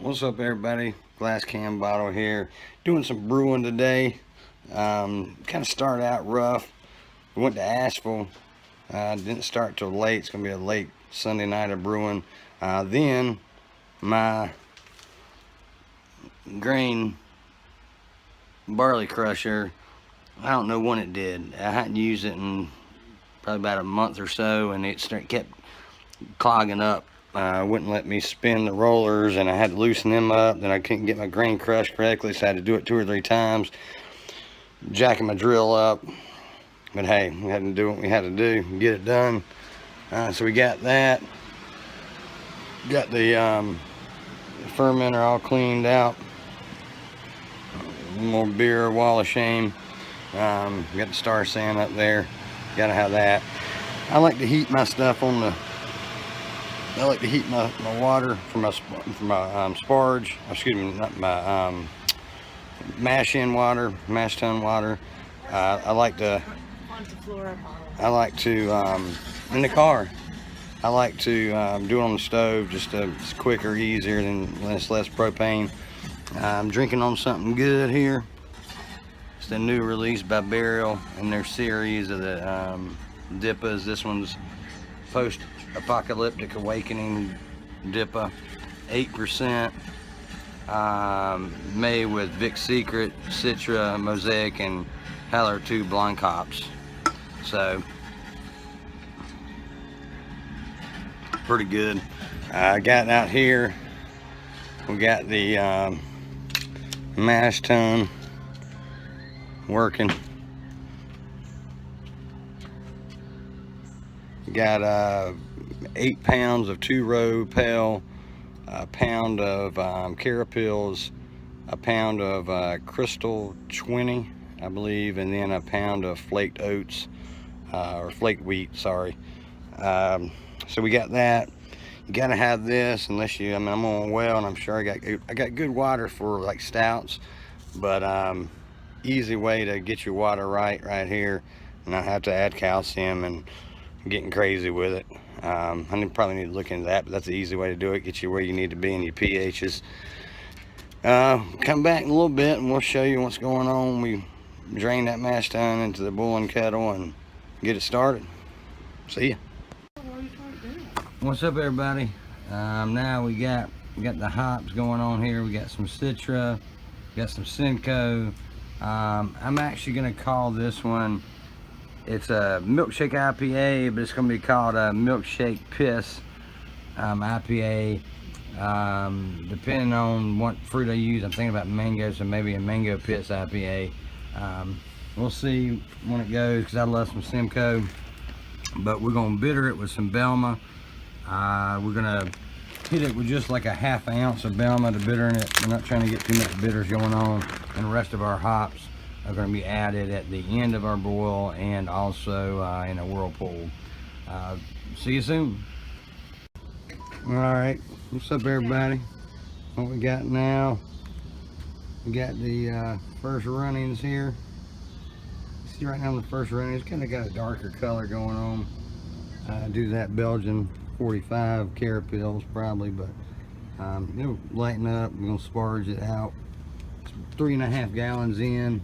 What's up, everybody? Glass can bottle here. Doing some brewing today. Kind of started out rough. We went to Asheville. Didn't start till late. It's gonna be a late Sunday night of brewing. Then my grain barley crusher, I don't know when it did. I hadn't used it in probably about a month or so, and it kept clogging up. Wouldn't let me spin the rollers, and I had to loosen them up. Then I couldn't get my grain crushed correctly, so I had to do it 2 or 3 times, jacking my drill up. But hey, we had to do what we had to do and get it done. So we got that. Got the fermenter all cleaned out. More beer, wall of shame. Got the star sand up there. Gotta have that. I like to heat my stuff on the. I like to heat my water for my sparge. Excuse me, not my mash tun water. I like to in the car. I like to do it on the stove. It's quicker, easier, and less propane. I'm drinking on something good here. It's the new release by Burial in their series of the Dippas. This one's Post-Apocalyptic Awakening Dippa, 8%, made with Vic Secret, Citra, Mosaic, and Haller 2 blind hops. So pretty good. I got out here. We got the mash tun working. Got 8 pounds of 2-row pale, a pound of carapils, a pound of crystal 20, I believe, and then a pound of flaked oats, or flaked wheat, sorry. So we got that. You gotta have this unless you, I'm on a well, and I'm sure I got good water for like stouts, but easy way to get your water right here, and I have to add calcium and getting crazy with it. I probably need to look into that, but that's the easy way to do it. Get you where you need to be in your pHs. Come back in a little bit and we'll show you what's going on. We drain that mash tun into the boiling kettle and get it started. See ya. What's up, everybody? Now we got the hops going on here. We got some Citra, we got some Simcoe. I'm actually gonna call this one, it's a Milkshake IPA, but it's going to be called a Milkshake Piss IPA. Depending on what fruit I use, I'm thinking about mango, so maybe a mango piss IPA. We'll see when it goes, because I love some Simcoe. But we're going to bitter it with some Belma. We're going to hit it with just like a ½ ounce of Belma to bitter in it. We're not trying to get too much bitters going on. And the rest of our hops are going to be added at the end of our boil and also in a whirlpool. See you soon. All right, what's up, everybody? What we got now? We got the first runnings here. See right now the first running, it's kind of got a darker color going on. Do that Belgian 45 carapils probably, but it'll lighten up. We're gonna sparge it out. It's 3.5 gallons in.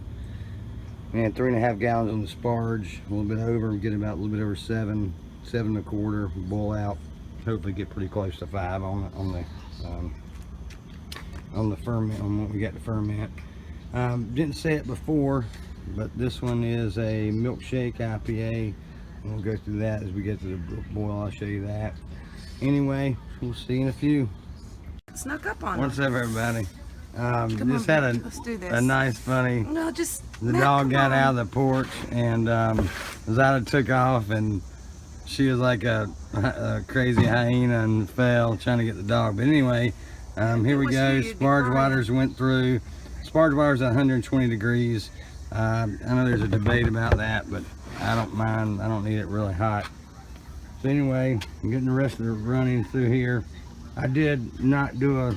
And 3.5 gallons on the sparge, a little bit over, get about a little bit over 7 1/4, boil out. Hopefully get pretty close to 5 on the ferment, on what we got to ferment. Didn't say it before, but this one is a Milkshake IPA, and we'll go through that as we get to the boil. I'll show you that. Anyway, we'll see you in a few. Snuck up on What's up, everybody? Just had a nice funny. No, just the dog got out of the porch, and Zada took off, and she was like a crazy hyena and fell trying to get the dog. But anyway, here we go. Sparge waters went through. Sparge waters at 120 degrees. I know there's a debate about that, but I don't mind. I don't need it really hot. So anyway, I'm getting the rest of the running through here. I did not do a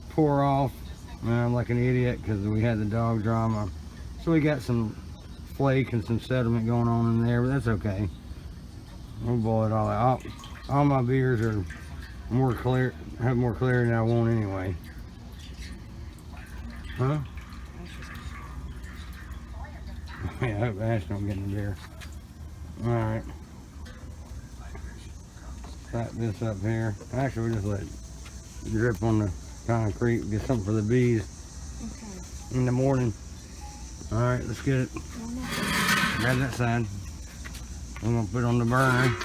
pour off like an idiot because we had the dog drama. So we got some flake and some sediment going on in there, but that's okay. We'll boil it all out. All my beers are more clear, have more clarity than I want anyway. Huh? Yeah, I hope Ash don't get in there. Alright. Slap this up here. Actually, we just let it drip on the concrete. Get something for the bees in the morning. Alright, let's get it. Grab that side. I'm going to put it on the burner.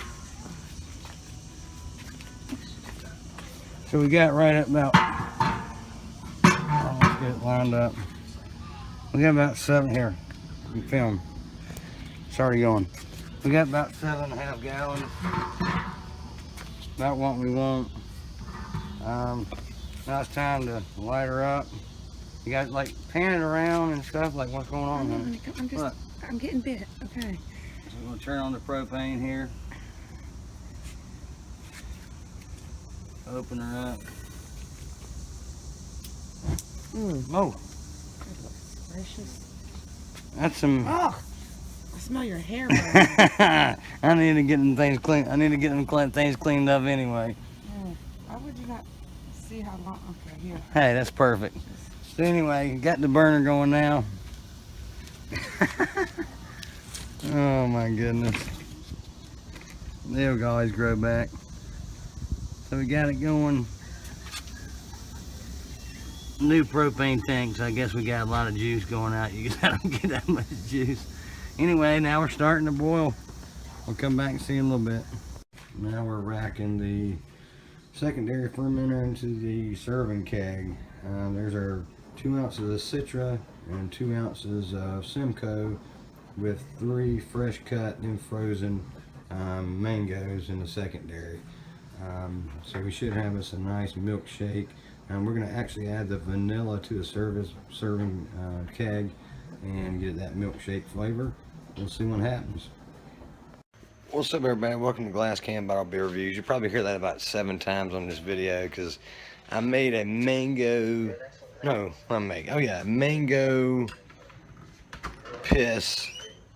So we got right up about, let's get it lined up. We got about 7 here. You can film. It's already going. We got about 7.5 gallons. About what we want. Now it's time to light her up. You got like pan it around and stuff, like what's going on? I'm getting bit. Okay. So we're gonna turn on the propane here. Open her up. Oh. Gracious. That's some. Oh, I smell your hair. I need to get them things clean. I need to get them things cleaned up anyway. Why would you not see how long? Okay, here. Hey, that's perfect. So anyway, got the burner going now. Oh my goodness. They'll always grow back. So we got it going. New propane tank, so I guess we got a lot of juice going out. You don't get that much juice. Anyway, now we're starting to boil. We'll come back and see in a little bit. Now we're racking the secondary fermenter into the serving keg. There's our 2 ounces of Citra and 2 ounces of Simcoe with 3 fresh cut and frozen mangoes in the secondary. So we should have us a nice milkshake. We're going to actually add the vanilla to the serving keg and get that milkshake flavor. We'll see what happens. What's up, everybody? Welcome to Glass Can Bottle Beer Reviews. You probably hear that about 7 times on this video because I made a mango piss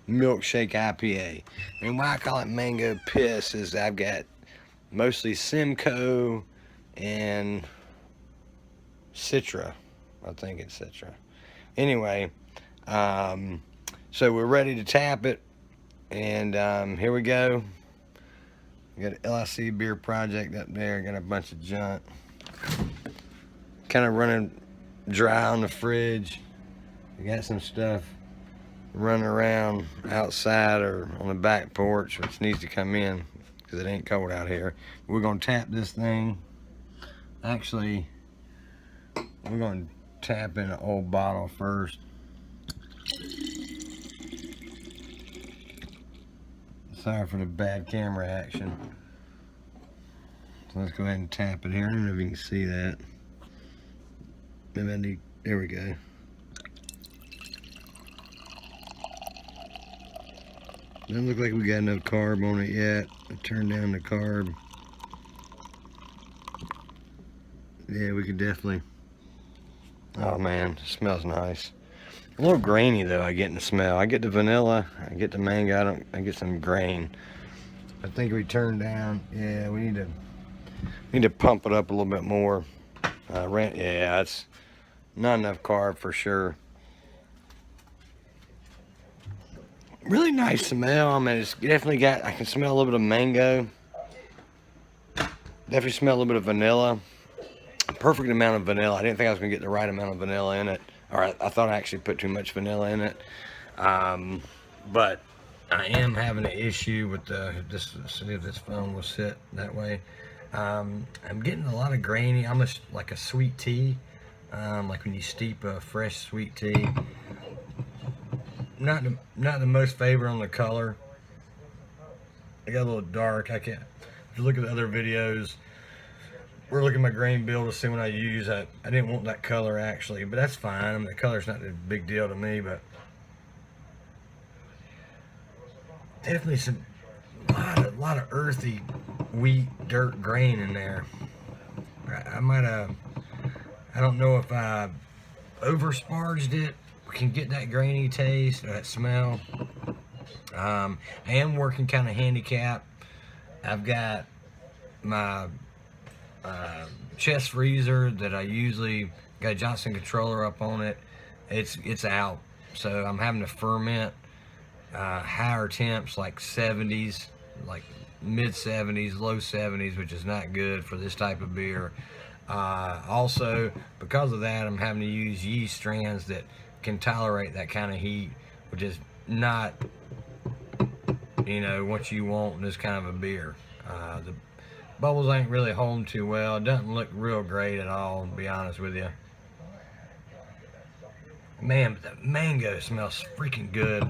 milkshake IPA. And why I call it mango piss is I've got mostly Simcoe and Citra. I think it's Citra. Anyway, so we're ready to tap it. And here we go. We got an LIC beer project up there. Got a bunch of junk. Kind of running dry on the fridge. We got some stuff running around outside or on the back porch, which needs to come in because it ain't cold out here. We're gonna tap this thing. Actually, we're gonna tap in an old bottle first. Sorry for the bad camera action. So let's go ahead and tap it here. I don't know if you can see that. Maybe I need, there we go. Doesn't look like we got enough carb on it yet. I turned down the carb. Yeah, we could definitely. Oh man, it smells nice. A little grainy though, I get in the smell. I get the vanilla, I get the mango, I get some grain. I think we turned down, yeah, we need to pump it up a little bit more. Yeah, it's not enough carb for sure. Really nice smell. I mean, it's definitely got, I can smell a little bit of mango. Definitely smell a little bit of vanilla. Perfect amount of vanilla. I didn't think I was gonna get the right amount of vanilla in it. Or I thought I actually put too much vanilla in it. But I am having an issue with let's see if this phone will sit that way. I'm getting a lot of grainy, almost like a sweet tea. Like when you steep a fresh sweet tea. Not the most favorite on the color. It got a little dark. I can't. If you look at the other videos, we're looking at my grain bill to see what I use. I didn't want that color actually, but that's fine. I mean, the color's not a big deal to me, but definitely a lot of earthy wheat dirt grain in there. I might have, I don't know if I over sparged it. We can get that grainy taste or that smell. I am working kind of handicap. I've got my chest freezer that I usually got a Johnson controller up on it. It's out, so I'm having to ferment higher temps, like 70s, like mid 70s, low 70s, which is not good for this type of beer. Also, because of that, I'm having to use yeast strands that can tolerate that kind of heat, which is not, what you want in this kind of a beer. The bubbles ain't really holding too well. It doesn't look real great at all, to be honest with you. Man, but that mango smells freaking good.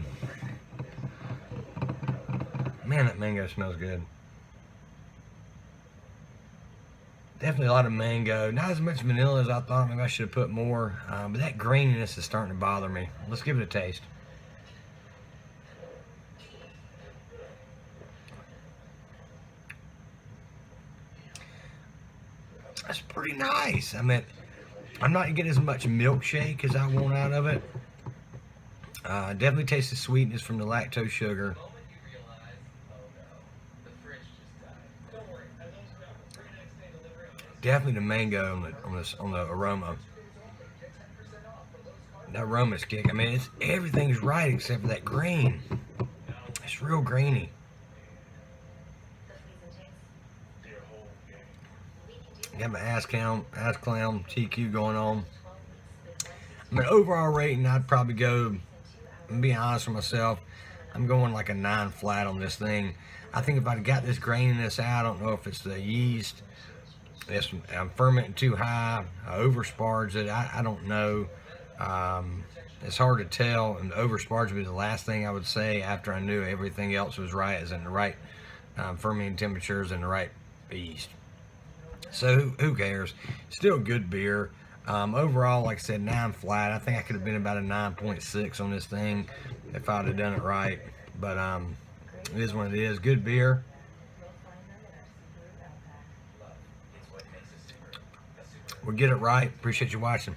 Man, that mango smells good. Definitely a lot of mango. Not as much vanilla as I thought. Maybe I should have put more. But that graininess is starting to bother me. Let's give it a taste. That's pretty nice. I mean, I'm not getting as much milkshake as I want out of it. Definitely taste the sweetness from the lactose sugar. Definitely the mango on the aroma. That aroma's kick. I mean, everything's right except for that grain. It's real grainy. Got my ass clown TQ going on. I mean, overall rating, I'd probably go, I'm being honest with myself, I'm going like a 9 flat on this thing. I think if I'd got this graininess out, I don't know if it's the yeast, I'm fermenting too high, I oversparged it, I don't know. It's hard to tell, and oversparged would be the last thing I would say after I knew everything else was right, as in the right fermenting temperatures and the right yeast. So who cares? Still a good beer. Overall, like I said, 9 flat. I think I could have been about a 9.6 on this thing if I'd have done it right. But it is what it is. Good beer. We'll get it right. Appreciate you watching.